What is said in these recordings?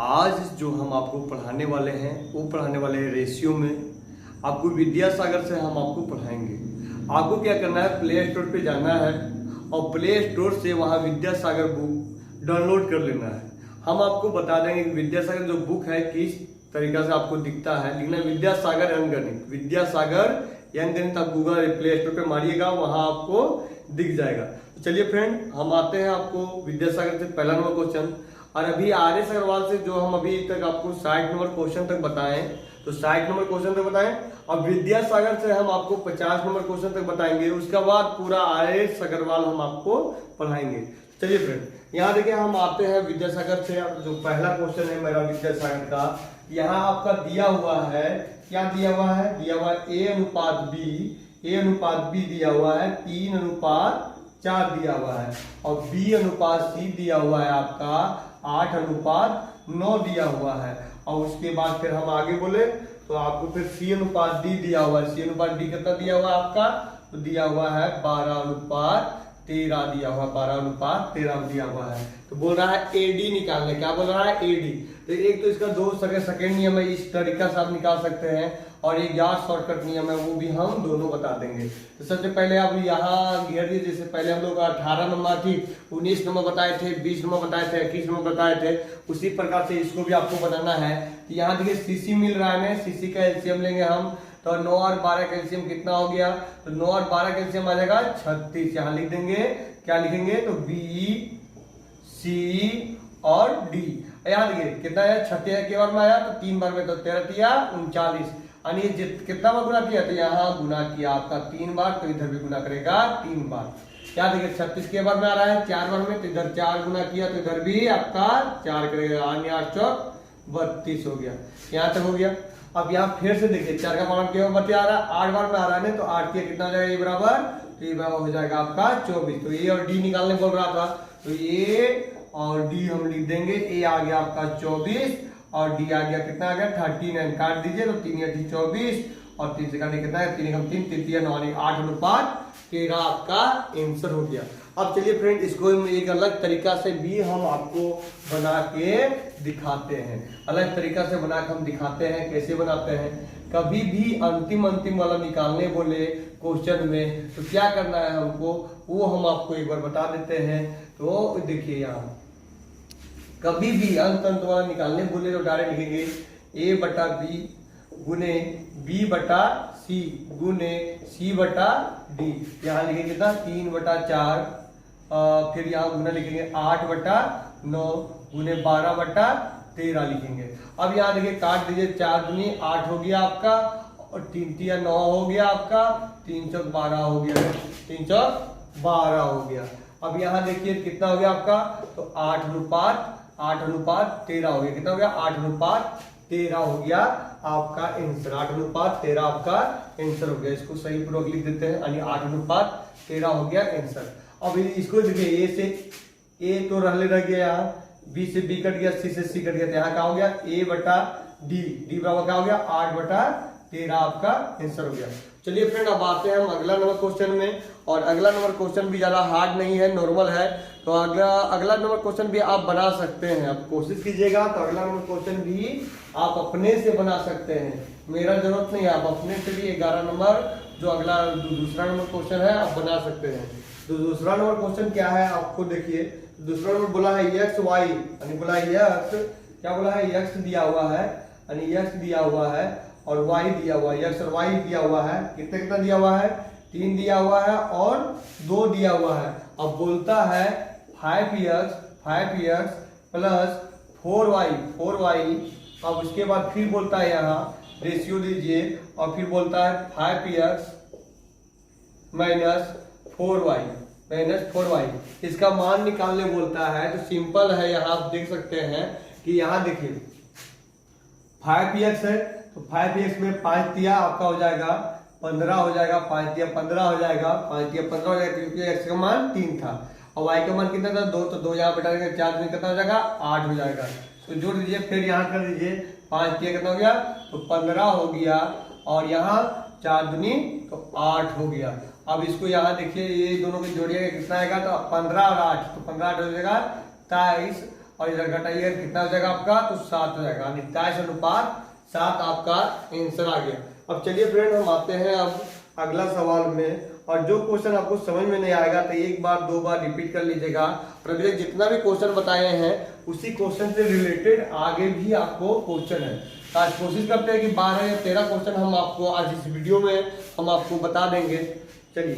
आज जो हम आपको पढ़ाने वाले हैं वो पढ़ाने वाले हैं रेशियो में। आपको विद्यासागर से हम आपको पढ़ाएंगे। आपको क्या करना है, प्ले स्टोर पे जाना है और प्ले स्टोर से वहाँ विद्यासागर बुक डाउनलोड कर लेना है। हम आपको बता देंगे कि विद्यासागर जो बुक है किस तरीका से आपको दिखता है। लिखना विद्यासागर अंकगणित, विद्यासागर अंकगणित। आप गूगल प्ले स्टोर पे मारिएगा, वहां आपको दिख जाएगा। तो चलिए फ्रेंड, हम आते हैं आपको विद्यासागर से पहला नंबर क्वेश्चन। और अभी आर एस अग्रवाल से जो हम अभी तक आपको 60 नंबर क्वेश्चन तक बताएं, तो 60 नंबर क्वेश्चन तक बताएं। और विद्यासागर से हम आपको 50 नंबर क्वेश्चन तक बताएंगे। उसके बाद पूरा आर एस अग्रवाल हम आपको पढ़ाएंगे। चलिए फ्रेंड, यहाँ देखिए हम आते हैं विद्यासागर से। जो पहला क्वेश्चन है मेरा विद्यासागर का, यहाँ आपका दिया हुआ है, क्या दिया हुआ है, दिया हुआ है ए अनुपात बी दिया हुआ है 3:4 दिया हुआ है। और बी अनुपात सी दिया हुआ है आपका 8:9 दिया हुआ है। और उसके बाद फिर हम आगे बोले तो आपको फिर सी अनुपात डी दिया हुआ है। सी अनुपात डी कितना दिया हुआ है आपका, तो दिया हुआ है 12:13 दिया हुआ है, 12:13 दिया हुआ है। तो बोल रहा है एडी निकालने, क्या बोल रहा है, एडी। तो एक तो इसका 2 सेकंड नियम है, इस तरीका से आप निकाल सकते हैं। और एक याद शॉर्टकट नियम है, वो भी हम दोनों बता देंगे। तो सबसे पहले आप यहाँ घेर दीजिए। जैसे पहले हम लोग 18 नंबर थी, 19 नंबर बताए थे, 20 नंबर बताए थे, 21 नंबर बताए थे। उसी प्रकार से इसको भी आपको बताना है। तो यहाँ देखिए सीसी मिल रहा है, सीसी का एलसीएम लेंगे हम। तो 9 और 12 का एलसीएम कितना हो गया, तो 9 और 12 का एलसीएम आ जाएगा 36। यहाँ लिख देंगे, क्या लिखेंगे, तो बी सी और डी। यहाँ देखिए कितना है, 36 के बार में आया तो 3 बार में, तो 13 39। यानी कितना बार गुना किया, तो यहाँ गुना किया आपका 3 बार, तो इधर भी गुना करेगा 3 बार। क्या देखिए 36 के बार में आ रहा है 4 बार में, तो इधर 4 गुना किया, तो इधर भी आपका 4 करेगा। 8 चौक 32 हो गया, यहाँ तक हो गया। अब यहाँ फिर से देखिए 4 का मान क्या बता रहा है, 8 बार में आ रहा है, तो 8 किया कितना हो जाएगा, ये बराबर, तो ये बराबर हो जाएगा आपका 24। तो ए और डी निकालने बोल रहा था, तो ए और डी हम लिख देंगे। ए आ गया आपका 24 और डी आ गया कितना आ गया 39। काट दीजिए, तो 3 × 24 और 3 से काटने कितना है, 3 × 3 3 9 8:13 आपका आंसर हो गया। अब चलिए फ्रेंड, इसको एक अलग तरीका से भी हम आपको बना के दिखाते हैं। अलग तरीका से बना के हम दिखाते हैं, कैसे बनाते हैं। कभी भी अंतिम वाला निकालने बोले क्वेश्चन में, तो क्या करना है हमको, वो हम आपको एक बार बता देते हैं। तो देखिए यहाँ कभी भी अंत वाला निकालने बोले तो डायरेक्ट लिखेंगे a बटा बी गुने b बटा सी गुने c बटा डी। यहाँ लिखेंगे कितना 3/4, फिर यहाँ गुना लिखेंगे 8/9 गुने 12/13 लिखेंगे। अब यहाँ देखिए काट दीजिए, 4 दूनी 8 हो गया आपका, और 3 × 9 हो गया आपका, 3 चौक 12 हो गया, 3 चौक 12 हो गया। अब यहाँ देखिए कितना हो गया आपका, तो 8:13 हो गया। कितना हो गया, 8:13 हो गया आपका आंसर। 8:13 आपका आंसर हो गया। इसको सही पूर्वक लिख देते हैं, यानी 8:13 हो गया आंसर। अब इसको देखिए, ए से ए तो रह गया, यहाँ बी से बी कट गया, सी से सी कट गया, तो यहाँ क्या हो गया, ए बटा डी, डी बराबर क्या हो गया 8/13 आपका आंसर हो गया। चलिए फ्रेंड, अब आते हैं हम अगला नंबर क्वेश्चन में। और अगला नंबर क्वेश्चन भी ज्यादा हार्ड नहीं है, नॉर्मल है। तो अगला नंबर क्वेश्चन भी आप बना सकते हैं। आप कोशिश कीजिएगा तो अगला नंबर क्वेश्चन भी आप अपने से बना सकते हैं, मेरा जरूरत नहीं है। आप अपने से भी 11 नंबर जो अगला दूसरा नंबर क्वेश्चन है आप बना सकते हैं। तो दूसरा नंबर क्वेश्चन क्या है आपको देखिए, दूसरा नंबर बोला है एक्स वाई, यानी बोला है एक्स, क्या बोला है, एक्स दिया हुआ है, यानी एक्स दिया हुआ है और वाई दिया हुआ है। एक्स और वाई दिया हुआ है, कितना दिया हुआ है, 3 दिया हुआ है और 2 दिया हुआ है। अब बोलता है 5x प्लस 4y। अब उसके बाद फिर बोलता है यहाँ रेशियो दीजिए, और फिर बोलता है 5x माइनस 4y। इसका मान निकालने बोलता है। तो सिंपल है, यहाँ आप देख सकते हैं कि यहाँ देखिए 5x है, तो 5x में 5 दिया आपका हो जाएगा 15 हो जाएगा, 5 दिया 15 हो जाएगा, 5 दिया 15 हो जाएगा, क्योंकि x का मान 3 था और y का मान कितना था 2, तो 2 यहाँ बैठा देंगे, 4 दूनी कितना हो जाएगा 8 हो जाएगा। तो जोड़ दीजिए, फिर यहाँ कर दीजिए, 5 दिया कितना हो गया, तो 15 हो गया, और यहाँ 4 दूनी तो 8 हो गया। अब इसको यहाँ देखिए, ये दोनों को जोड़िएगा कितना आएगा, तो 15 और 8, तो 15 8 हो जाएगा 23, और इधर घटाइए कितना हो जाएगा आपका, तो 7 हो जाएगा, यानी 23:7 आपका आंसर आ गया। अब चलिए फ्रेंड हम आते हैं अब अगला सवाल में, और जो क्वेश्चन आपको समझ में नहीं आएगा तो एक बार दो बार रिपीट कर लीजिएगा। और अभी तक जितना भी क्वेश्चन बताए हैं उसी क्वेश्चन से रिलेटेड आगे भी आपको क्वेश्चन है। तो आज कोशिश करते हैं कि 12 या 13 क्वेश्चन हम आपको आज इस वीडियो में हम आपको बता देंगे। चलिए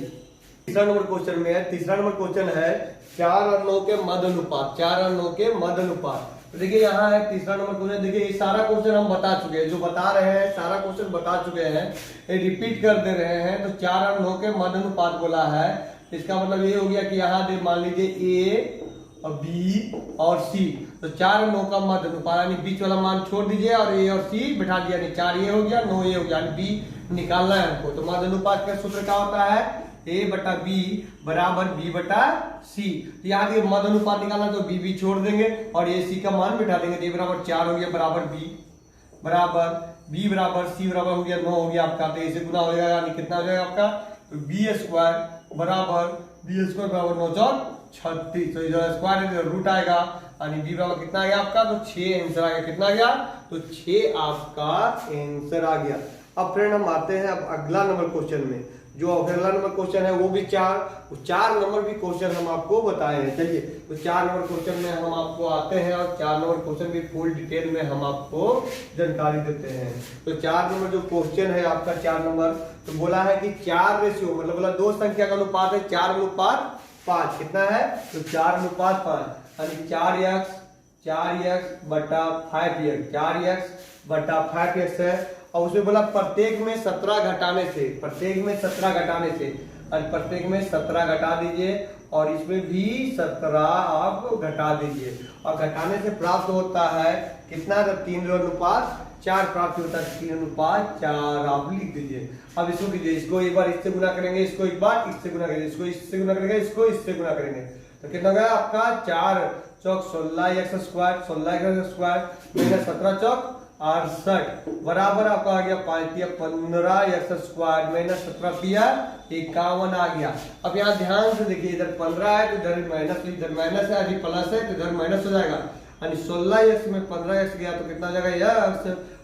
तीसरा नंबर क्वेश्चन में है, तीसरा नंबर क्वेश्चन है 4 और 9 के मध्य अनुपात, 4 और 9 के मध्य अनुपात। तो देखिए यहाँ है तीसरा नंबर क्वेश्चन। देखिए ये सारा क्वेश्चन हम बता चुके हैं, जो बता रहे हैं सारा क्वेश्चन बता चुके हैं, ये रिपीट कर दे रहे हैं। तो 4 और 9 के मध्य अनुपात बोला है, इसका मतलब ये हो गया कि यहाँ दे मान लीजिए ए और बी और सी, तो 4 और 9 का मध्य अनुपात, यानी बीच वाला मान छोड़ दीजिए और ए और सी बिठा दिया, यानी 4 ये हो गया 9 ये हो गया, यानी बी निकालना है हमको। तो मध्य अनुपात का सूत्र क्या होता है, ए बटा बी बराबर बी बटा सी। यहाँ देखिए मध्य अनुपात निकालना तो बी छोड़ देंगे और ए सी का मान बिठा देंगे, तो ए बराबर 4 हो गया बराबर बी बराबर सी बराबर हो गया 9 हो गया आपका, तो ए से गुना हो जाएगा, यानी कितना हो जाएगा आपका, तो बी स्क्वायर बराबर 9 चौक 36, तो इधर स्क्वायर इधर रूट आएगा, यानी बी बराबर कितना आ गया आपका, तो 6 आंसर आ गया। कितना आ गया, तो 6 आपका आंसर आ गया। अब फ्रेंड हम आते हैं अब अगला नंबर क्वेश्चन में, जो अगला नंबर क्वेश्चन है वो भी 4 नंबर भी क्वेश्चन हम आपको बताए हैं। चलिए तो 4 नंबर क्वेश्चन में हम आपको आते हैं और 4 नंबर क्वेश्चन भी फुल डिटेल में हम आपको जानकारी देते हैं। तो 4 नंबर जो क्वेश्चन है आपका 4 नंबर, तो बोला है कि 4 रेशियो मतलब बोला 2 संख्या का अनुपात है 4:5। कितना है, तो 4:5, यानी 4x बटा 5x, 4x/5x है। और उसमें बोला प्रत्येक में 17 घटाने से, और प्रत्येक में 17 घटा दीजिए और इसमें भी 17 आप घटा दीजिए, और घटाने से प्राप्त होता है कितना, 3:4 प्राप्त होता है, 3:4 आप लिख दीजिए। अब इसको कीजिए, इसको एक बार इससे गुना करेंगे, इसको एक बार इससे गुना करेंगे, इसको इससे गुना करेंगे, इसको इससे गुना करेंगे, तो कितना हो गया आपका 4 चौक 16x स्क्वायर, 16x स्क्वायर 17 चौक 68 बराबर आपका आ गया 15x स्क्वायर माइनस 17 पिया 51 आ गया। अब यहाँ ध्यान से देखिए, इधर 15 है तो इधर माइनस, इधर माइनस है, अभी प्लस है तो इधर माइनस हो जाएगा, यानी 16x में 15x गया तो कितना हो जाएगा,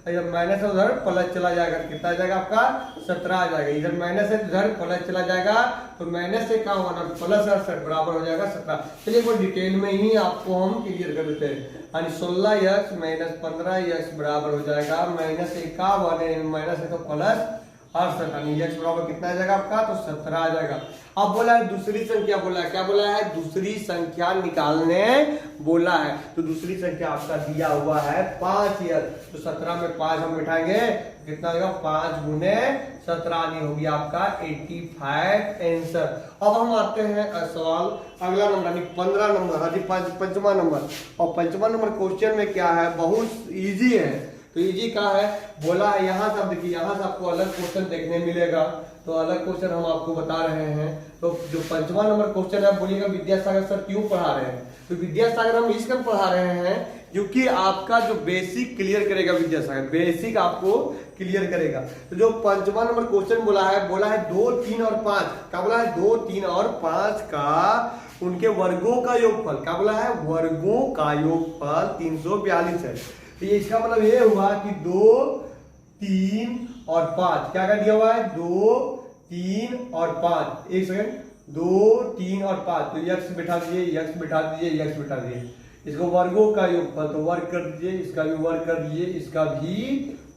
इधर माइनस है उधर प्लस चला जाएगा, कितना आ जाएगा आपका 17 आ जाएगा। इधर माइनस है तो इधर प्लस चला जाएगा, तो माइनस से 51 प्लस 68 बराबर हो जाएगा 17। चलिए वो डिटेल में ही आपको हम क्लियर कर देते हैं, यानी 16x माइनस 15x बराबर हो जाएगा माइनस 51, माइनस है तो प्लस 68, यानी x बराबर कितना आ जाएगा आपका, तो 17 आ जाएगा। अब बोला है दूसरी संख्या, बोला है क्या, बोला है दूसरी संख्या निकालने बोला है। तो दूसरी संख्या आपका दिया हुआ है 5x, तो 17 में 5 हम बिठाएंगे, कितना होगा 5 गुने 17 नहीं होगी आपका 85 आंसर। अब हम आते हैं सवाल अगला नंबर, यानी 15 नंबर, हाजी 5वां नंबर। और 5वां नंबर क्वेश्चन में क्या है, बहुत इजी है। तो इजी का है, बोला है यहाँ से, देखिए यहाँ से आपको अलग क्वेश्चन देखने मिलेगा, तो अलग क्वेश्चन हम आपको बता रहे हैं। तो जो 5वां नंबर क्वेश्चन है, बोलिएगा विद्यासागर सर क्यों पढ़ा रहे हैं, तो विद्यासागर हम इसलिए पढ़ा रहे हैं क्योंकि आपका जो बेसिक क्लियर करेगा, विद्यासागर बेसिक आपको क्लियर करेगा। तो जो 5वां नंबर क्वेश्चन बोला है 2, 3 और 5 क्या बोला है, 2, 3 और 5 का उनके वर्गों का योगफल, क्या बोला है, वर्गों का योगफल 342 है। तो ये इसका मतलब ये हुआ कि 2, 3 और 5 क्या कर दिया हुआ है, 2, 3 और 5, एक सेकंड, 2, 3 और 5, तो यक्स बिठा दीजिए, यक्स बिठा दीजिए, यक्स बिठा दीजिए, इसको वर्गों का योगफल, तो वर्ग कर दीजिए, इसका भी वर्ग कर दीजिए, इसका भी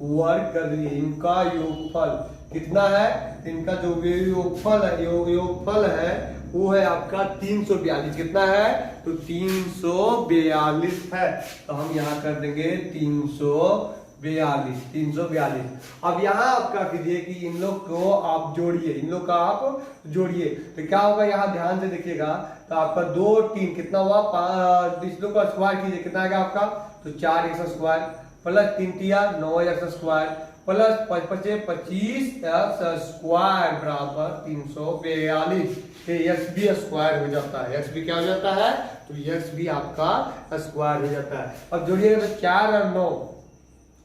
वर्ग कर दीजिए, इनका योगफल कितना है, इनका जो भी योगफल है, योगफल है वो है आपका 342। कितना है, तो 342 है, तो हम यहाँ कर देंगे 342। अब यहाँ आप क्या कीजिए कि इन लोग को आप जोड़िए, इन लोग का आप जोड़िए, तो क्या होगा, यहाँ ध्यान से देखिएगा, तो आपका 2, 3 कितना हुआ, 5, इस लोग का स्क्वायर कीजिए, कितना आएगा आपका, तो 4x स्क्वायर प्लस 3 तिया 9x square plus 5 5 25x square बराबर 342। एक्स भी स्क्वायर हो जाता है, एक्स भी क्या हो जाता है, तो एक्स भी आपका स्क्वायर हो जाता है। अब जोड़िएगा तो 4 और 9,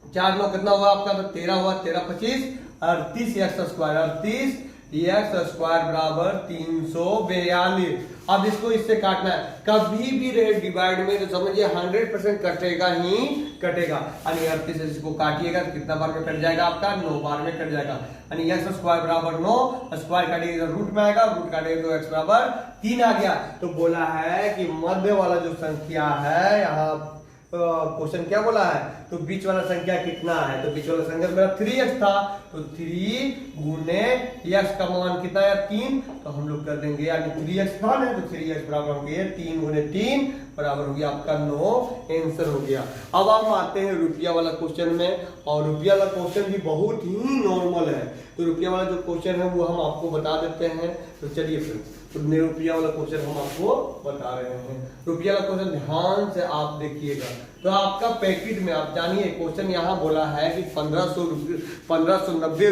4 9 कितना हुआ आपका, तो 13 हुआ, 13 25 38 एक्स स्क्वायर, 38 एक्स स्क्वायर बराबर 342। अब इसको इससे काटना है, कभी भी रहे डिवाइड में तो समझिए 100% कटेगा ही कटेगा। यानी 38 से इसको काटिएगा तो कितना बार में कट जाएगा आपका, 9 बार में कट जाएगा। यानी एक्स स्क्वायर बराबर 9, स्क्वायर काटिएगा तो रूट में आएगा, रूट काटेगा तो एक्स बराबर 3 आ गया। तो बोला है कि मध्य वाला जो संख्या है यहाँ क्वेश्चन क्या बोला है, तो बीच वाला संख्या कितना है, तो बीच वाला संख्या मेरा 3x था, तो 3 गुने x का मान कितना है 3, तो हम लोग कर देंगे यानी 3x था ना, तो 3x बराबर हो गया 3 गुने 3 बराबर हो गया आपका 9, आंसर हो गया। अब हम आते हैं रुपया वाला क्वेश्चन में, और रुपया वाला क्वेश्चन भी बहुत ही नॉर्मल है। तो रुपया वाला जो क्वेश्चन है वो हम आपको बता देते हैं। तो चलिए फिर तो रुपया वाला क्वेश्चन हम आपको बता रहे हैं। रुपया वाला क्वेश्चन ध्यान से आप देखिएगा। तो आपका पैकेट में आप जानिए क्वेश्चन यहाँ बोला है कि 1590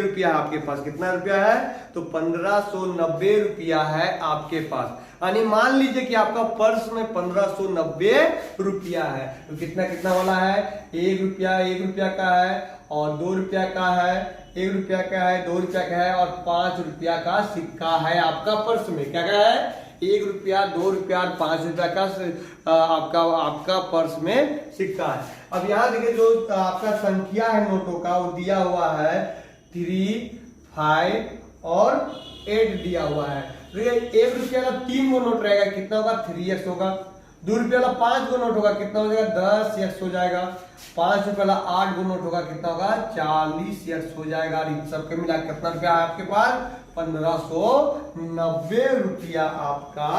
रुपया है आपके पास। कितना रुपया है, तो 1590 रुपया है आपके पास। यानी मान लीजिए कि आपका पर्स में 1590 रुपया है, तो कितना कितना वाला है, 1 रुपया का है, और 2 रुपया का है, 1 रुपया का है, 2 रुपया का है, और 5 रुपया का सिक्का है आपका पर्स में। क्या क्या है, 1 रुपया, 2 रुपया और 5 रुपया का आपका पर्स में सिक्का है। अब यहाँ देखिए जो आपका संख्या है नोटों का वो दिया हुआ है 3, 5 और 8 दिया हुआ है। तो ये 1 रुपया का 3 गो नोट रहेगा, कितना होगा 3x होगा। 2 रुपया वाला 5 गो नोट होगा, कितना हो जाएगा 10x हो जाएगा। 5 रुपया वाला 8 गो नोट होगा, कितना होगा 40x हो जाएगा। इन सबके मिला कितना रुपया है आपके पास, 1590 रुपया आपका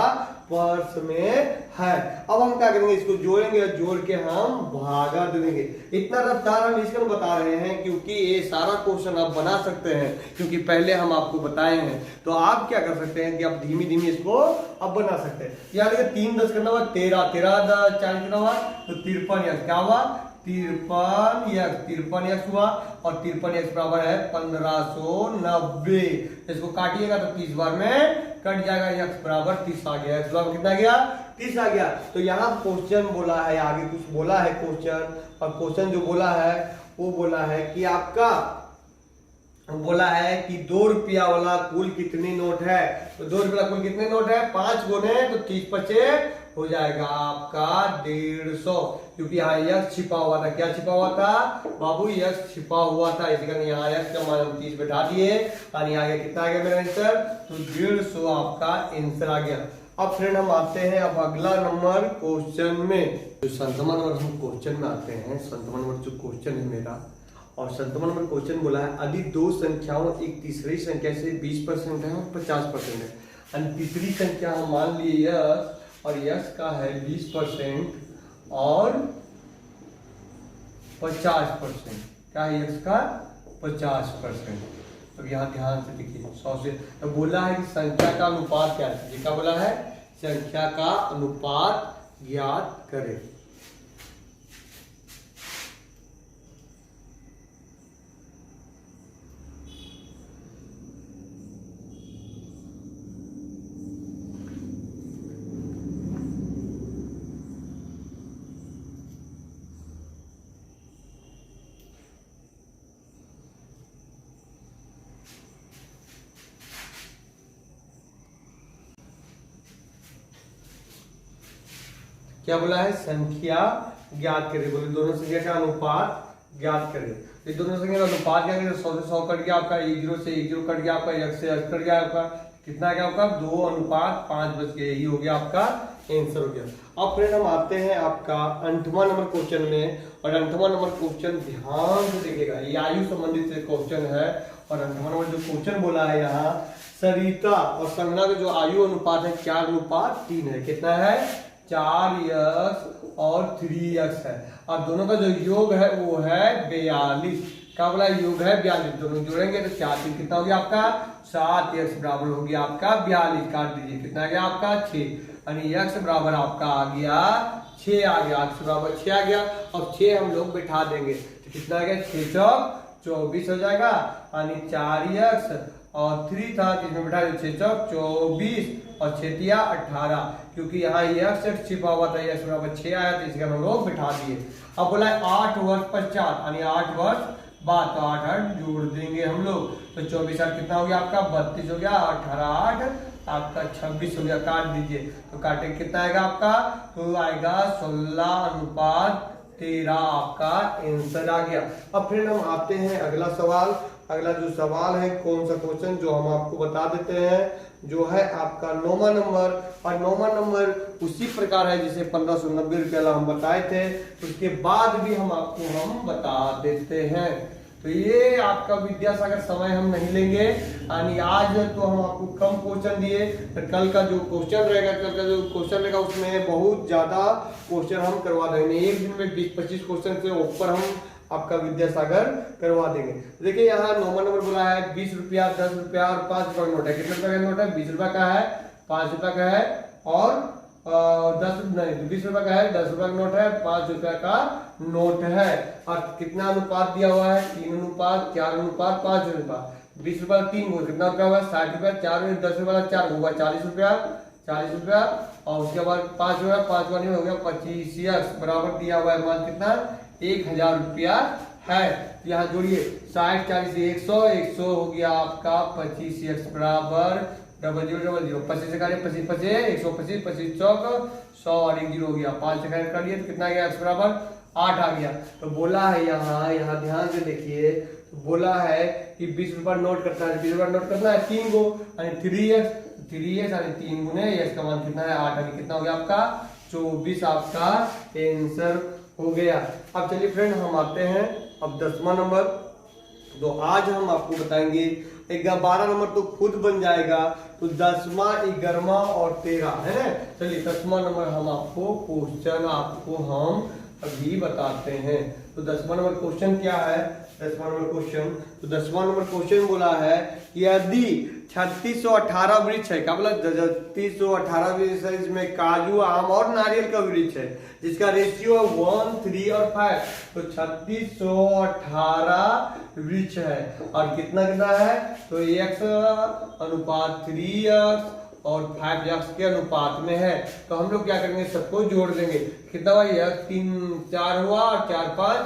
पर्स में है। अब हम क्या करेंगे, इसको जोड़ेंगे और जोड़ के हम भागा देंगे। इतना रफ्तार हम इसको बता रहे हैं क्योंकि ये सारा क्वेश्चन आप बना सकते हैं, क्योंकि पहले हम आपको बताए हैं। तो आप क्या कर सकते हैं कि आप धीमी धीमी इसको अब बना सकते हैं। यहाँ देखिए 3 10 करना हुआ 13, 4 कितना हुआ, तो 53x क्या हुआ, 53x हुआ, और 53x बराबर है 1590। इसको काटिएगा तो 30 बार में कट जाएगा, x बराबर 30 आ गया। x बराबर कितना गया, 30 आ गया। तो यहाँ क्वेश्चन बोला है, आगे कुछ बोला है क्वेश्चन, और क्वेश्चन जो बोला है वो बोला है कि आपका बोला है कि 2 रुपया वाला कुल कितने नोट है, तो 2 रुपया कुल कितने नोट है, 5 गुने तो 30 पचे हो जाएगा आपका 150, क्योंकि यहाँ यक्स छिपा हुआ था। क्या छिपा हुआ था बाबू, यक्स छिपा हुआ था, इसी कारण यहाँ यक्स का मान 30 बैठा दिए। यानी आगे कितना आ गया मेरा आंसर, तो 150 आपका आंसर आ गया। अब फ्रेंड हम आते हैं अब अगला नंबर क्वेश्चन में। जो 7वां नंबर हम क्वेश्चन में आते हैं, 7वां नंबर जो क्वेश्चन है मेरा, और 7वां नंबर क्वेश्चन बोला है यदि 2 संख्याओं एक तीसरी संख्या से 20% है और 50% है, और तीसरी संख्या हम मान लिए यस, और यस का है 20% और 50%, क्या है यस का 50%। तो यहाँ ध्यान से देखिए 100 से, तो बोला है कि संख्या का अनुपात क्या है, क्या बोला है, संख्या का अनुपात ज्ञात करें। क्या बोला है, संख्या ज्ञात करें। बोले दोनों संख्या का अनुपात ज्ञात करें। ये दोनों संख्या का अनुपात क्या करें, 100 से 100 कट गया आपका, 1 0 से 1 0 कट गया आपका, 1 से 1 कट गया आपका, कितना क्या आपका 2:5 बच गया। यही हो गया आपका आंसर हो गया। अब फ्रेंड हम आते हैं आपका 8वां नंबर क्वेश्चन में, और 8वां नंबर क्वेश्चन ध्यान से देखिएगा, ये आयु संबंधित क्वेश्चन है। और 8वां नंबर जो क्वेश्चन बोला है यहाँ, सरिता और संगना का जो आयु अनुपात है 4:3 है। कितना है, 4x और 3x है, और दोनों का जो योग है वो है 42। क्या बोला, योग है 42, दोनों जोड़ेंगे तो 4 3 कितना हो गया आपका 7x बराबर हो गया आपका 42। काट दीजिए, कितना आ गया आपका 6, यानी x बराबर आपका आ गया 6 आ गया, x बराबर 6 आ गया। और 6 हम लोग बैठा देंगे तो कितना आ गया, 6 चौक 24 हो जाएगा, यानी 4x और 3 था जिसमें बैठा 6 चौक 24 और 6 तिया 18, क्योंकि यहाँ x छिपा हुआ था, x बराबर 6 आया तो इसका हम लोग बिठा दिए। अब बोला 8 वर्ष पश्चात, यानी 8 वर्ष बात, तो 8 8 जोड़ देंगे हम लोग, तो 24 8 कितना हो गया आपका 32 हो गया, 18 8 आपका 26 हो गया। काट दीजिए, तो काटे कितना आएगा आपका, तो आएगा 16:13 आपका आंसर आ गया। अब फिर हम आते हैं अगला सवाल। अगला जो सवाल है कौन सा क्वेश्चन जो हम आपको बता देते हैं, जो है आपका 9वां नंबर। और 9वां नंबर उसी प्रकार है जिसे 1590 रुपया हम बताए थे, उसके बाद भी हम आपको बता देते हैं। तो ये आपका विद्यासागर समय हम नहीं लेंगे, यानी आज तो हम आपको कम क्वेश्चन दिए, पर कल का जो क्वेश्चन रहेगा उसमें बहुत ज्यादा क्वेश्चन हम करवा देंगे। एक दिन में 20-25 क्वेश्चन से ऊपर हम आपका विद्यासागर करवा देंगे। देखिए यहाँ 9वां नंबर बोला है 20 रुपया, 10 रुपया और 5 रुपया का नोट है। कितने रुपया का नोट है, 20 रुपया का है, 5 रुपया का है और 20 रुपया का है, 10 रुपया का नोट है, 5 रुपया का नोट है। और कितना अनुपात दिया हुआ है, 3:4:5 अनुपात। 20 रुपया 3 को कितना रुपया हुआ, 60 रुपया, 4 में 10 रुपया 4 होगा 40 रुपया, और उसके बाद 5 रुपया, 5 वाली में हो गया 25 बराबर दिया हुआ है मान कितना 1000 रुपया है। यहाँ जोड़िए 60 40 100 हो गया आपका 25 बराबर 0000, 25 से काटिए 25 25 125 25 चौक 100 और 1 0 हो गया, 5 से काट लिए तो कितना गया x बराबर 8 आ गया। तो बोला है यहाँ ध्यान से देखिए, तो बोला है कि 20 रुपया नोट करता है, 20 रुपया नोट करना है 3 गो, यानी 3x यानी 3 गुने x का मान कितना है 8, यानी कितना हो गया आपका 24 आपका आंसर हो गया। अब चलिए फ्रेंड हम आते हैं अब 10वां नंबर। तो आज हम आपको बताएंगे 12 नंबर तो खुद बन जाएगा, तो 10वां 11वां और 13 है ना। चलिए 10वां नंबर हम आपको क्वेश्चन हम अभी बताते हैं। तो 10वां नंबर क्वेश्चन क्या है, 10वां नंबर क्वेश्चन बोला है कि यदि 3618 वृक्ष है, क्या बोला 3618 वृक्ष है, इसमें काजू आम और नारियल का वृक्ष है जिसका रेशियो है 1 3 और 5, तो 3618 वृक्ष है और कितना है, तो x अनुपात 3x और 5x के अनुपात में है। तो हम लोग क्या करेंगे, सबको जोड़ देंगे, कितना हुआ 3 4 हुआ और 4 5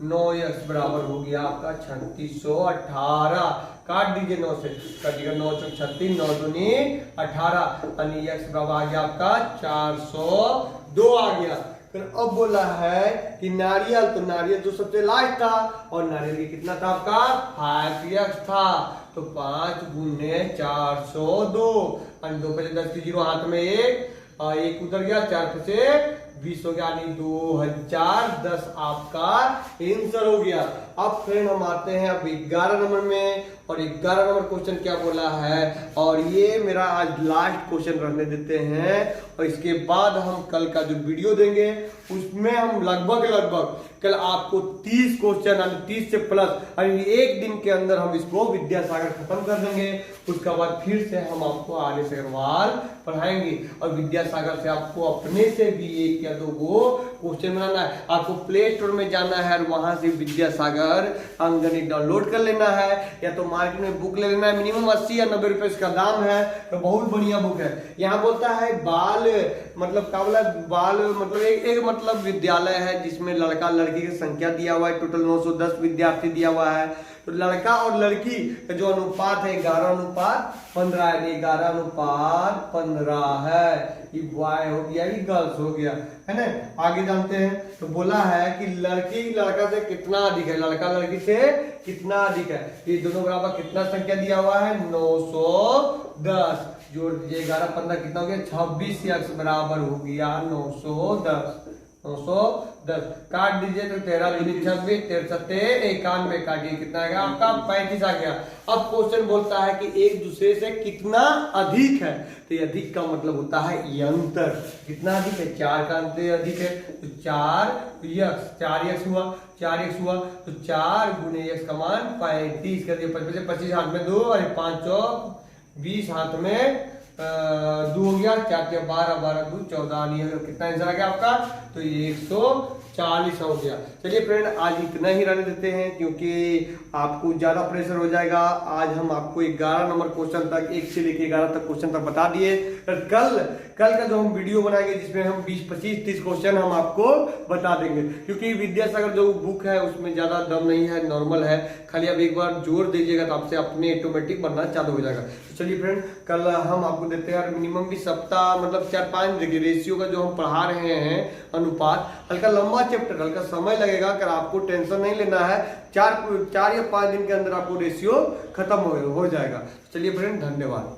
9x बराबर हो गया आपका 3618। काट दीजिए 9 से, काटिएगा 9 चौक 36, 9 दूनी 18, यानी x बराबर आ गया आपका 402 आ गया। फिर अब बोला है कि नारियल, तो नारियल जो सबसे लास्ट था और नारियल की कितना था आपका 5x था, तो 5 गुने 402, 2 पे 10 की 0 हाथ में 1 उधर गया, 4 पे 20 हो गया, यानी 2010 आपका आंसर हो गया। अब फ्रेंड हम आते हैं अब 11 नंबर में, और 11 नंबर क्वेश्चन क्या बोला है, और ये मेरा आज लास्ट क्वेश्चन रहने देते हैं, और इसके बाद हम कल का जो वीडियो देंगे उसमें हम लगभग कल आपको 30 क्वेश्चन 30 से प्लस एक दिन के अंदर हम इसको विद्यासागर खत्म कर देंगे। उसके बाद फिर से हम आपको आर्य अग्रवाल पढ़ाएंगे, और विद्यासागर से आपको अपने से भी 1 या 2 क्वेश्चन बनाना है। आपको प्ले स्टोर में जाना है और वहां से विद्यासागर अंकगणित डाउनलोड कर लेना है, या तो मार्केट में बुक ले लेना है, मिनिमम 80 या 90 रुपए इसका दाम है, तो बहुत बढ़िया बुक है। यहाँ बोलता है बाल मतलब एक मतलब विद्यालय है जिसमें लड़का लड़की की संख्या दिया हुआ है, टोटल 910 विद्यार्थी दिया हुआ है। तो लड़का और लड़की का जो अनुपात है 11:15 है, 11:15 है। ये बॉय हो गया, ये गर्ल्स हो गया, है ना। आगे जानते हैं, तो बोला है कि लड़की लड़का से कितना अधिक है, लड़का लड़की से कितना अधिक है। ये दोनों बराबर कितना संख्या दिया हुआ है 910, जोड़ दीजिए 11:15 कितना हो गया 26x बराबर हो गया 910। काट दीजिए तो 13 दूनी 26, 13 7 91, काटिए कितना आएगा आपका 35 आ गया। अब क्वेश्चन बोलता है कि एक दूसरे से कितना अधिक है, तो ये अधिक का मतलब होता है ये अंतर। कितना अधिक है, 4 का अंतर अधिक है, तो 4x हुआ, तो 4 गुने x का मान 35 कर दिया, 25 हाथ में 2 और 5 चौक 20 हाथ में 2 हो गया, 4 के 12 12 2 14, कितना आंसर आ गया आपका, तो ये 140 हो गया। चलिए फ्रेंड आज इतना ही रहने देते हैं क्योंकि आपको ज्यादा प्रेशर हो जाएगा। आज हम आपको 11 नंबर क्वेश्चन तक 1 से लेकर 11 तक क्वेश्चन तक बता दिए। कल का जो हम वीडियो बनाएंगे जिसमें हम 20, 25, 30 क्वेश्चन हम आपको बता देंगे, क्योंकि विद्यासागर जो बुक है उसमें ज्यादा दम नहीं है, नॉर्मल है। खाली आप एक बार जोर दीजिएगा तो आपसे अपने ऑटोमेटिक बनना चालू हो जाएगा। तो चलिए फ्रेंड, कल हम आपको देते हैं, मिनिमम भी सप्ताह मतलब 4-5 देखिए रेशियो का जो हम पढ़ा रहे हैं अनुपात, हल्का लंबा चैप्टर, हल्का समय लगेगा। अगर आपको टेंशन नहीं लेना है, 4 या 5 दिन के अंदर आपको रेशियो खत्म हो जाएगा। चलिए फ्रेंड, धन्यवाद।